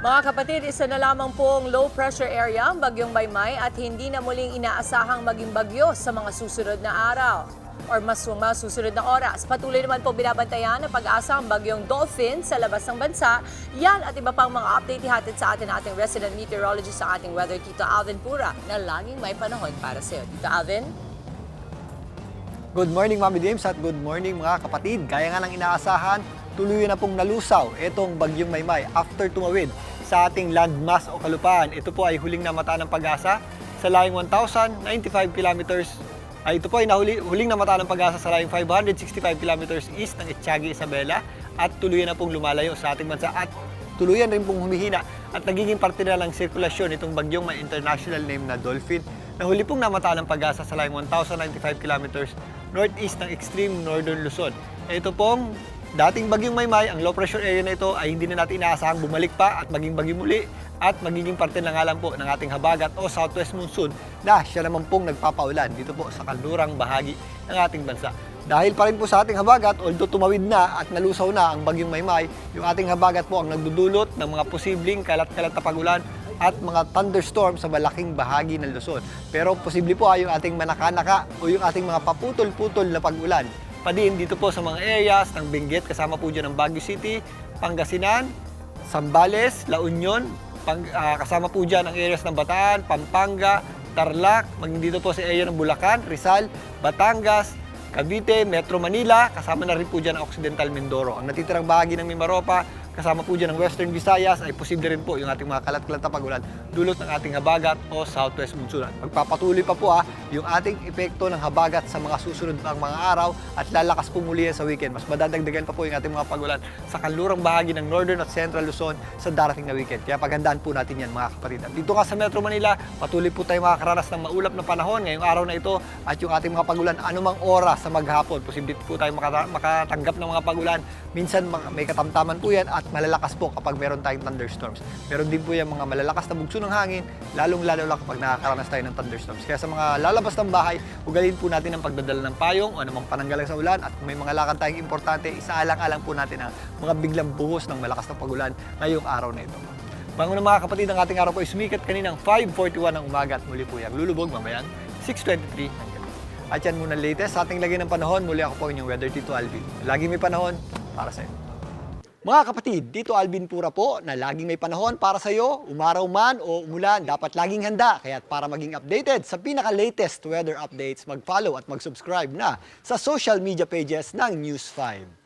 Mga kapatid, isa na lamang pong low pressure area ang bagyong Maymay at hindi na muling inaasahang maging bagyo sa mga susunod na araw or mas susunod na oras. Patuloy naman po binabantayan ng pag-asa ang bagyong Dolphin sa labas ng bansa. Yan at iba pang mga update ihatid sa atin ating resident meteorologist sa ating weather, Tito Alvin Pura, na laging may panahon para sa iyo. Tito Alvin? Good morning, Mami James, at good morning mga kapatid. Gaya nga ng inaasahan, tuloy na pong nalusaw itong bagyong Maymay after tumawid sa ating landmass o kalupaan. Ito po ay huling namata ng pag-asa sa layong 1,095 kilometers. Ito po ay huling namata ng pag-asa sa layong 565 kilometers east ng Etiaga Isabela at tuloy na pong lumalayo sa ating bansa at tuluyan rin pong humihina at nagiging parte na ng sirkulasyon itong bagyong may international name na Dolphin na huli pong namata ng pag-asa sa layong 1,095 kilometers northeast ng extreme northern Luzon. Ito pong dating bagyong Maymay, ang low pressure area na ito ay hindi na natin inaasahang bumalik pa at maging bagyo muli at magiging parte na nga lang po ng ating habagat o southwest monsoon na siya naman pong nagpapaulan dito po sa kanlurang bahagi ng ating bansa. Dahil pa rin po sa ating habagat, although tumawid na at nalusaw na ang bagyong Maymay, yung ating habagat po ang nagdudulot ng mga posibleng kalat-kalat na pagulan at mga thunderstorm sa malaking bahagi ng Luzon. Pero posible po ay yung ating manaka-naka o yung ating mga paputol-putol na pag-ulan. Padin dito po sa mga areas ng Benguet, kasama po dyan ng Baguio City, Pangasinan, Zambales, La Union, kasama po dyan ang areas ng Bataan, Pampanga, Tarlac, maging dito po sa area ng Bulacan, Rizal, Batangas, Cavite, Metro Manila, kasama na rin po dyan ang Occidental Mindoro. Ang natitirang bahagi ng Mimaropa, kasama po dyan ang Western Visayas, ay posible rin po yung ating mga kalat-kalat na pagulan dulot ng ating habagat o southwest monsoon. Magpapatuloy pa po yung ating epekto ng habagat sa mga susunod pang mga araw at lalakas po muli yan sa weekend. Mas madadagdagan pa po yung ating mga pagulan sa kanlurang bahagi ng Northern at Central Luzon sa darating na weekend. Kaya paghandaan po natin yan mga kapatid. At dito nga sa Metro Manila, patuloy po tayo makakaranas ng maulap na panahon ngayong araw na ito at yung ating mga pagulan anumang oras sa maghapon. Posible po tayo makatanggap ng mga pagulan. Minsan may katamtaman po yan at malalakas po kapag meron tayong thunderstorms. Meron din po yung mga malalakas na bugso ng hangin, lalong-lalo lang kapag nakakaranas tayo ng thunderstorms. Kaya sa mga lalabas ng bahay, ugalin po natin ang pagdadala ng payong o anumang pananggalang sa ulan at kung may mga lakad tayong importante, isaalang-alang po natin ang mga biglang buhos ng malakas na pagulan ngayong araw na ito. Bago na mga kapatid, ang ating araw po ay sumikat kaninang 5:41 ng umaga at muli po yung lulubog mamayang 6:23 ng gabi. At yan muna latest sa ating lagay ng panahon. Muli ako po inyong weather Tito Alvin. Lagi may panahon para sa inyo. Mga kapatid, dito Alvin Pura po na laging may panahon para sa iyo, umaraw man o umulan, dapat laging handa. Kaya para maging updated sa pinaka-latest weather updates, mag-follow at mag-subscribe na sa social media pages ng News 5.